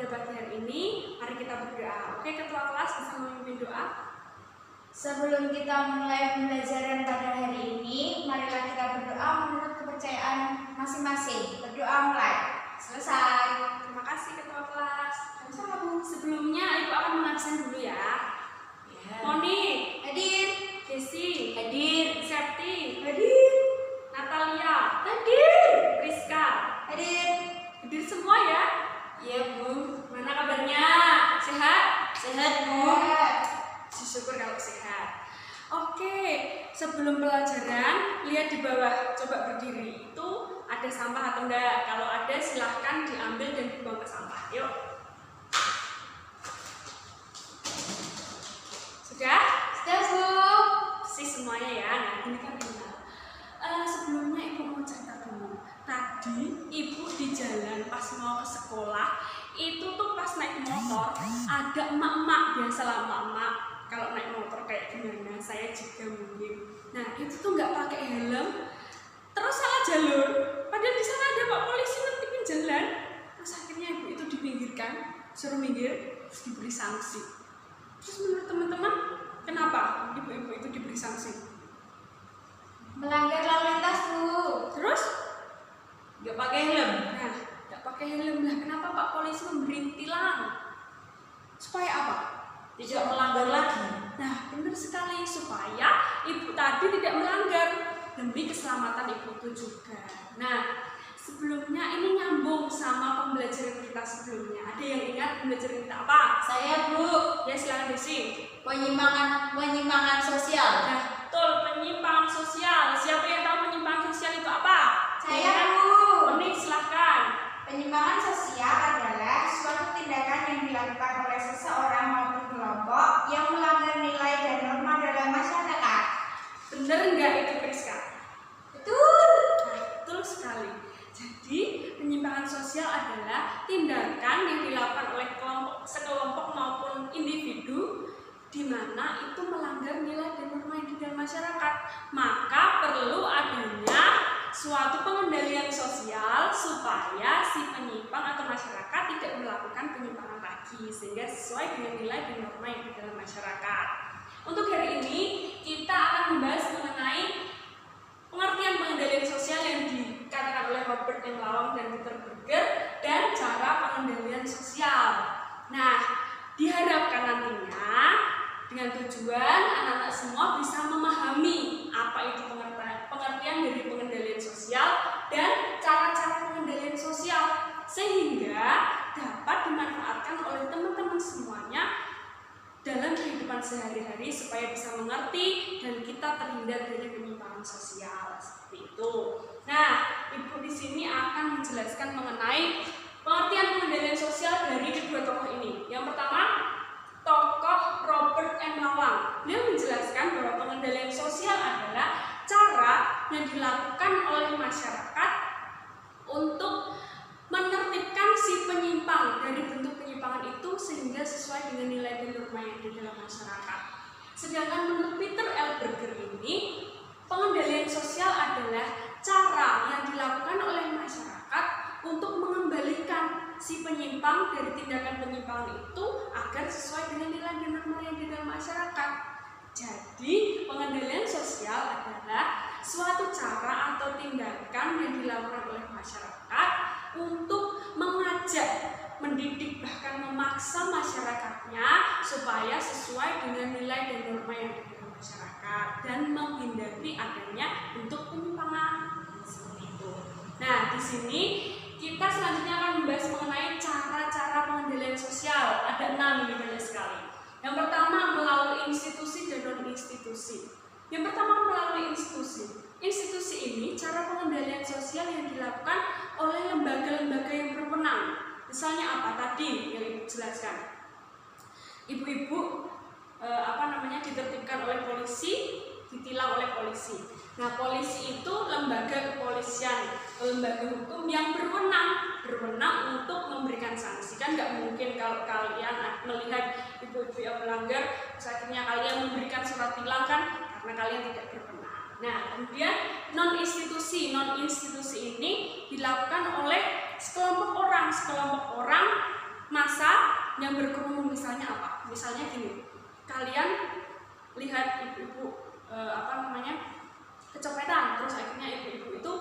pada pagi hari ini, mari kita berdoa. Oke, ketua kelas bisa memimpin doa. Sebelum kita mulai pembelajaran pada hari ini, marilah kita berdoa menurut kepercayaan masing-masing. Berdoa mulai. Selesai. Terima kasih ketua kelas. Sama Bu. Sebelumnya Ibu akan mengabsen dulu ya. Moni, Hadir. Desi, Hadir. Septi, Hadir. Natalia, Hadir. Rizka. Hadir. Hadir semua ya? Iya, Bu. Mana kabarnya? Sehat? Sehat, Bu. Syukur kalau sehat. Oke, sebelum pelajaran, lihat di bawah, coba berdiri. Itu ada sampah atau enggak? Kalau ada, silahkan diambil dan dibuang ke sampah. Yuk. Sudah? Sudah, Bu. Bersih semuanya ya. Nah, ini kan tinggal. Sebelumnya Ibu mau cerita dulu. Tadi Ibu di jalan pas mau ke sekolah, itu tuh pas naik motor, ada emak-emak, biasalah emak-emak kalau naik motor kayak gimana, saya juga mungkin. Nah, itu tuh nggak pakai helm, terus salah jalur. Padahal di sana ada Pak Polisi nertibin jalan. Terus akhirnya Ibu itu dipinggirkan, suruh minggir, terus diberi sanksi. Terus menurut teman-teman, kenapa ibu-ibu itu diberi sanksi? Melanggar lalu lintas, Bu. Terus? Nggak pakai helm. Nah, nggak pakai helm. Nah, kenapa Pak Polisi memberi tilang? Supaya apa? Tidak melanggar lagi. Nah, benar sekali, supaya ibu tadi tidak melanggar demi keselamatan ibu itu juga. Nah, sebelumnya ini nyambung sama pembelajaran kita sebelumnya. Ada yang ingat pembelajaran kita apa? Saya, Bu. Ya, silakan Desi. Penyimpangan sosial. Nah, betul, penyimpangan sosial. Siapa yang tahu penyimpangan sosial itu apa? Saya, Bu. Mending silahkan. Penyimpangan sosial adalah suatu tindakan yang dilakukan oleh seseorang maupun kelompok yang melanggar nilai dan norma dalam masyarakat. Bener nggak itu, Priska? Betul. Nah, betul sekali. Jadi, penyimpangan sosial adalah tindakan yang dilakukan oleh sekelompok maupun individu di mana itu melanggar nilai dan norma yang di dalam masyarakat. Maka perlu adanya suatu pengendalian sosial supaya si penyimpang atau masyarakat tidak melakukan penyimpangan lagi sehingga sesuai dengan nilai dan norma yang di dalam masyarakat. Untuk hari ini kita akan membahas mengenai pengertian pengendalian sosial yang dikatakan oleh Robert M. Lawang dan Peter Berger dan cara pengendalian sosial. Nah, diharapkan nantinya dengan tujuan anak-anak semua bisa memahami apa itu pengertian dari pengendalian sosial dan cara-cara pengendalian sosial sehingga dapat dimanfaatkan oleh teman-teman semuanya dalam kehidupan sehari-hari supaya bisa mengerti dan kita terhindar dari penyimpangan sosial seperti itu. Nah, Ibu di sini akan menjelaskan mengenai pengertian pengendalian sosial dari kedua tokoh ini. Yang pertama, tokoh Robert M. Lawang. Beliau menjelaskan bahwa pengendalian sosial adalah cara yang dilakukan oleh masyarakat untuk menertibkan si penyimpang dari bentuk penyimpangan itu sehingga sesuai dengan nilai dan norma yang di dalam masyarakat. Sedangkan menurut Peter L. Berger ini, pengendalian sosial adalah cara yang dilakukan oleh masyarakat untuk mengembalikan si penyimpang dari tindakan penyimpangan itu agar sesuai dengan nilai dan norma yang di dalam masyarakat. Jadi, pengendalian sosial adalah suatu cara atau tindakan yang dilakukan oleh masyarakat untuk mengajak, mendidik, bahkan memaksa masyarakatnya supaya sesuai dengan nilai dan norma yang ada dalam masyarakat dan menghindari adanya bentuk penyimpangan seperti itu. Nah, di sini kita selanjutnya akan membahas mengenai cara-cara pengendalian sosial. Ada 6 ini banyak sekali. Yang pertama melalui institusi dan non-institusi. Yang pertama melalui institusi. Institusi ini cara pengendalian sosial yang dilakukan oleh lembaga-lembaga yang berwenang. Misalnya apa tadi yang Ibu jelaskan? Ibu-ibu ditertibkan oleh polisi, ditilang oleh polisi. Nah, polisi itu lembaga kepolisian, lembaga hukum yang berwenang untuk memberikan sanksi. Kan nggak mungkin kalau kalian melihat ibu-ibu yang melanggar, terus akhirnya kalian memberikan surat tilang kan, karena kalian tidak berwenang. Nah, kemudian non-institusi ini dilakukan oleh sekelompok orang massa yang berkerumun, misalnya apa? Misalnya gini, kalian lihat ibu-ibu kecopetan, terus akhirnya ibu-ibu itu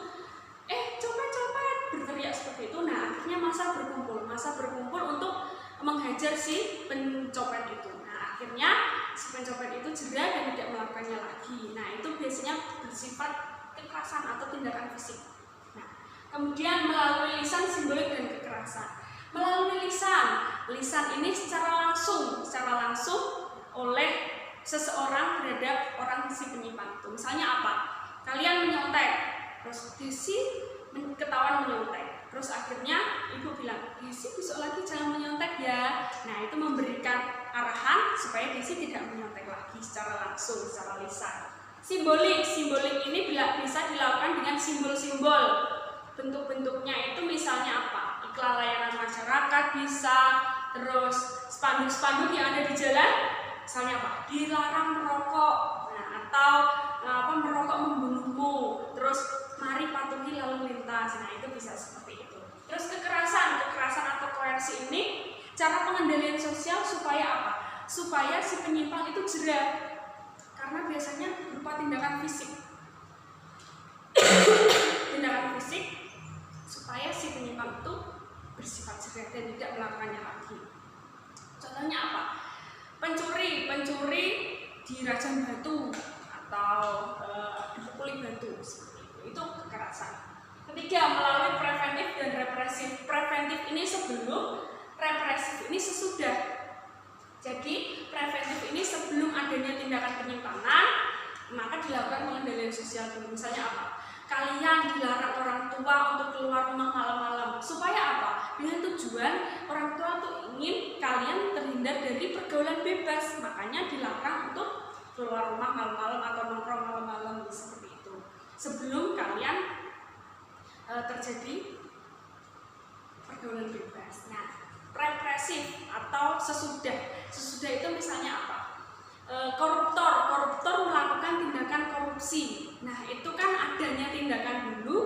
copet berteriak seperti itu. Nah, akhirnya massa berkumpul untuk menghajar si pencopet itu. Nah, akhirnya si pencopet itu jeda dan tidak melakukannya lagi. Nah, itu biasanya bersifat kekerasan atau tindakan fisik. Nah, kemudian melalui lisan, simbolik, dan kekerasan. Melalui lisan ini secara langsung oleh seseorang terhadap orang si penyimpang itu. Misalnya apa? Kalian menyontek, terus Desi ketahuan menyontek, terus akhirnya ibu bilang, Desi besok lagi jangan menyontek ya. Nah, itu memberikan arahan supaya Desi tidak menyontek lagi secara langsung, secara lisan. Simbolik ini bisa dilakukan dengan simbol-simbol. Bentuk-bentuknya itu misalnya apa? Iklan layanan masyarakat bisa, terus spanduk-spanduk yang ada di jalan, misalnya apa? Dilarang merokok, nah, atau merokok membunuhmu, terus mari patuhi lalu lintas. Nah, itu bisa seperti itu. Terus kekerasan atau koersi ini cara pengendalian sosial supaya apa? Supaya si penyimpang itu jera. Karena biasanya berupa tindakan fisik. Tindakan fisik supaya si penyimpang itu bersifat jera dan tidak melakukannya lagi. Contohnya apa? Pencuri di rajam batu atau dipukuli batu, seperti itu. Itu kekerasan. Ketiga, melalui preventif dan represif. Preventif ini sebelum, represif ini sesudah. Jadi preventif ini sebelum adanya tindakan penyimpangan, maka dilakukan pengendalian sosial dulu. Misalnya apa? Kalian dilarang orang tua untuk keluar rumah malam-malam. Supaya apa? Dengan tujuan orang tua tuh ingin kalian terhindar dari pergaulan bebas. Makanya dilarang untuk keluar rumah malam-malam atau nongkrong malam-malam, seperti itu. Sebelum kalian terjadi pergaulan bebas. Nah, represif atau sesudah itu misalnya apa? Koruptor melakukan tindakan korupsi. Nah, itu kan adanya tindakan dulu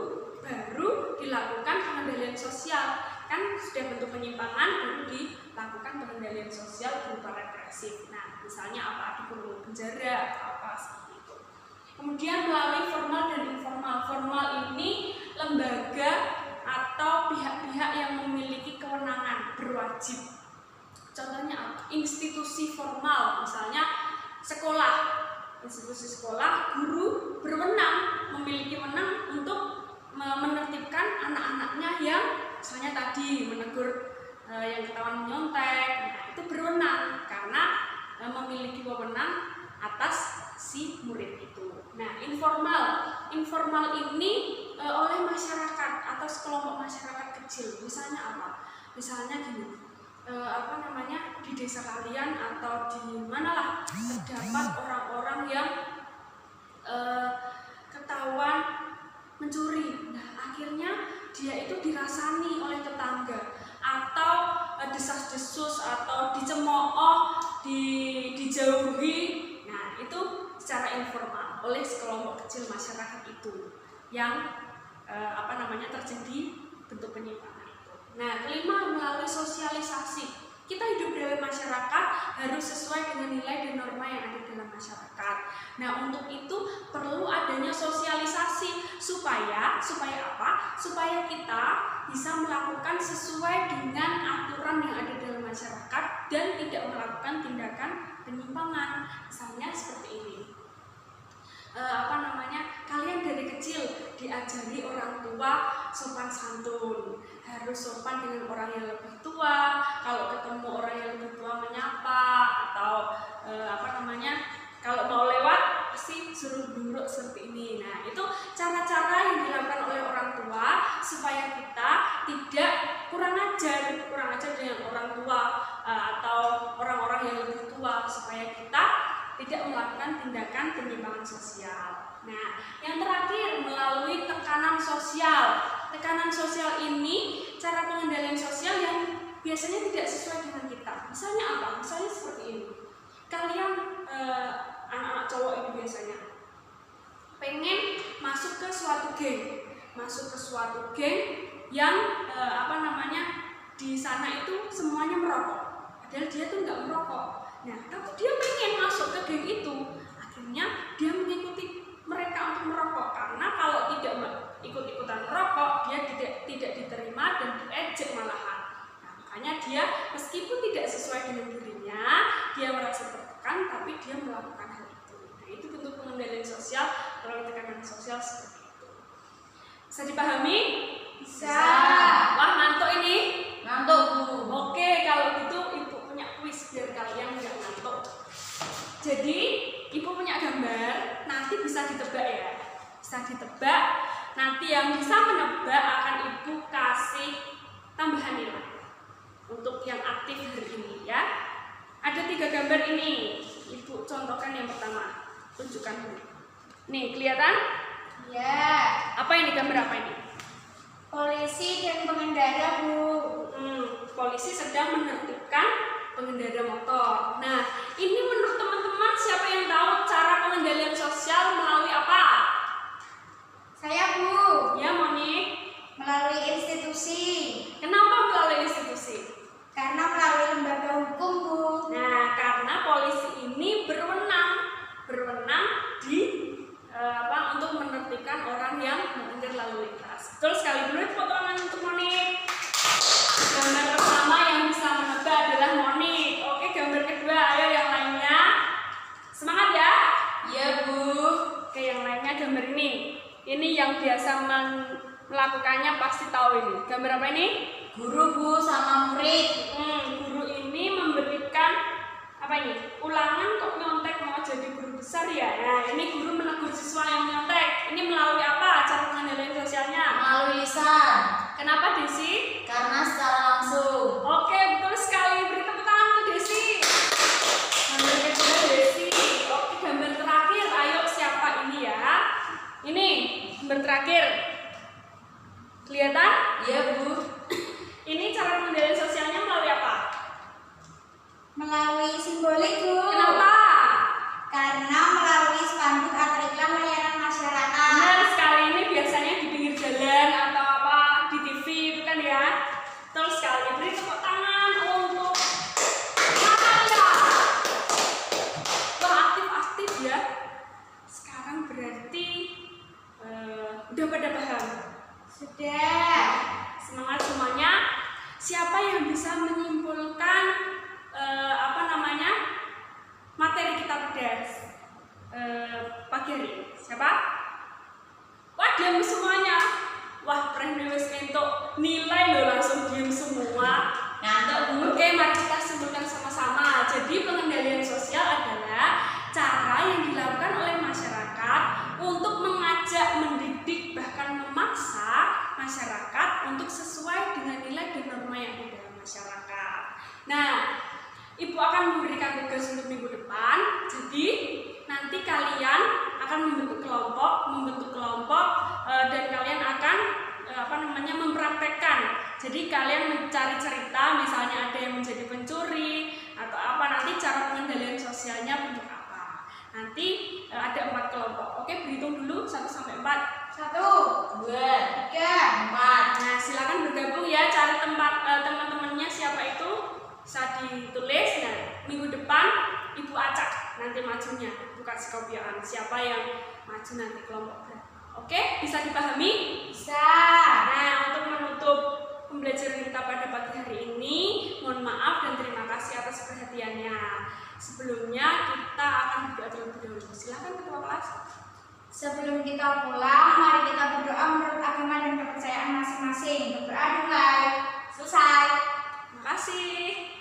baru dilakukan pengendalian sosial. Kan sudah bentuk penyimpangan baru dilakukan pengendalian sosial berupa represif. Nah, misalnya apa? Dikurung penjara atau apa seperti itu. Kemudian melalui formal dan informal. Formal ini lembaga atau pihak-pihak yang memiliki kewenangan berwajib. Contohnya apa? Institusi formal, misalnya sekolah. Institusi sekolah, guru berwenang, memiliki wenang untuk menertibkan anak-anaknya yang misalnya tadi menegur yang ketahuan menyontek. Nah, itu berwenang karena memiliki wewenang atas si murid itu. Nah, informal ini oleh masyarakat atau sekelompok masyarakat kecil. Misalnya apa? Misalnya gini, di desa kalian atau di manalah terdapat orang-orang yang ketahuan mencuri. Nah, akhirnya dia itu dirasani oleh tetangga atau desas-desus atau dicemooh, dijauhi. Nah, itu secara informal oleh sekelompok kecil masyarakat itu yang terjadi bentuk penyimpangan itu. Nah, kelima, melalui sosialisasi. Kita hidup dalam masyarakat harus sesuai dengan nilai dan norma yang ada dalam masyarakat. Nah, untuk itu perlu adanya sosialisasi supaya apa? Supaya kita bisa melakukan sesuai dengan aturan yang ada dalam masyarakat dan tidak melakukan tindakan penyimpangan. Misalnya seperti ini. Kalian dari kecil diajari orang tua sopan santun, harus sopan dengan orang yang lebih tua. Kalau ketemu orang yang lebih tua menyapa, atau kalau mau lewat pasti suruh duduk seperti ini. Nah, itu cara-cara yang dilakukan oleh orang tua supaya kita tidak kurang ajar dengan orang tua atau orang-orang yang lebih tua, supaya kita tidak melakukan tindakan penyimpangan sosial. Nah, yang terakhir, melalui tekanan sosial. Tekanan sosial ini cara pengendalian sosial yang biasanya tidak sesuai dengan kita. Misalnya apa? Misalnya seperti ini. Kalian anak-anak cowok ini biasanya pengen masuk ke suatu geng yang di sana itu semuanya merokok. padahal dia tuh nggak merokok. Nah, tapi dia pengen masuk ke geng itu, akhirnya dia mengikuti mereka untuk merokok, karena kalau tidak ikut-ikutan merokok dia tidak diterima dan diejek malahan. Nah, makanya dia meskipun tidak sesuai dengan dirinya, dia merasa tertekan, tapi dia melakukan hal itu. Nah, itu bentuk pengendalian sosial melalui tekanan sosial seperti itu. Bisa dipahami? Bisa. Wah, ngantuk ini? Ngantuk, Bu. Oke, kalau gitu Ibu punya kuis biar kalian nggak ngantuk. Jadi, Ibu punya gambar, nanti bisa ditebak ya. Bisa ditebak, nanti yang bisa menebak akan Ibu kasih tambahan nilai untuk yang aktif hari ini ya. Ada 3 gambar ini. Ibu contohkan yang pertama. Tunjukkan dulu. Nih, kelihatan? Ya. Apa ini, gambar apa ini? Polisi dan pengendara, Bu. Polisi sedang menertibkan pengendara motor. Nah, ini menurut teman-teman siapa yang tahu cara pengendalian sosial melalui apa? Saya, Bu. Ya, Moni. Melalui institusi. Kenapa melalui institusi? Karena melalui lembaga hukum, Bu. Nah, karena polisi ini berwenang di untuk menertibkan orang yang melanggar lalu lintas. Betul sekali. Dulu foto tangan untuk Moni. Gambar pertama yang bisa menebak adalah Moni. Oke, gambar kedua, ayo yang lainnya. Semangat ya. Iya, Bu. Oke, yang lainnya gambar ini. Ini yang biasa melakukannya pasti tahu ini. Gambar apa ini? Guru, Bu, sama murid. Guru ini memberikan apa ini? Ulangan kok nyontek mau jadi guru besar ya. Nah, ini guru menegur siswa yang nyontek. Ini melalui apa cara pengendalian sosialnya? Melalui lisan. Kenapa, Desi? Karena secara langsung. Oke, betul sekali. Beri tepuk tangan untuk Desi. Gambar kedua Desi. Oke, gambar terakhir. Ayo, siapa ini ya? Ini gambar terakhir. Kelihatan? Iya, Bu. Ini cara pengendalian sosialnya melalui apa? Melalui simbolik, Bu. Kenapa? Karena melalui spanduk atau iklan layanan masyarakat. Benar sekali, ini biasanya di pinggir jalan atau apa di TV itu kan ya. Betul sekali. Beri tepuk tangan untuk Nanda. Wah, aktif-aktif ya. Sekarang berarti udah pada paham. Sudah. Semangat semuanya. Siapa yang bisa menyimpulkan materi kita pada pagi hari ini? Siapa? Wah, diam semuanya. Wah, keren wis entuk nilai loh, langsung diam semua. Ngantuk, Bu. Oke, mari kita simpulkan sama-sama. Jadi pengendalian sosial adalah cara yang dilakukan oleh masyarakat untuk mengajak, mendidik, bahkan memaksa masyarakat untuk sesuai dengan nilai dan norma yang ada dalam masyarakat. Nah, Ibu akan memberikan tugas untuk minggu depan. Jadi nanti kalian akan membentuk kelompok dan kalian akan mempraktekkan. Jadi kalian mencari cerita, misalnya ada yang menjadi pencuri atau apa, nanti cara pengendalian sosialnya bentuk apa. Nanti ada 4 kelompok. Oke, berhitung dulu 1 sampai 4. 1, 2, 3, 4. Nah, silakan bergabung ya, cari tempat teman-temannya siapa itu. Bisa ditulis. Nah, minggu depan Ibu acak nanti majunya, Ibu kasih kopian siapa yang maju nanti kelompok berapa. Oke, bisa dipahami? Bisa. Nah, untuk menutup pembelajaran kita pada pagi hari ini, mohon maaf dan terima kasih atas perhatiannya. Sebelumnya kita akan berdoa terlebih dahulu. Silakan ketua kelas. Sebelum kita pulang, mari kita berdoa menurut agama dan kepercayaan masing-masing. Berdoa dimulai. Selesai. Terima kasih.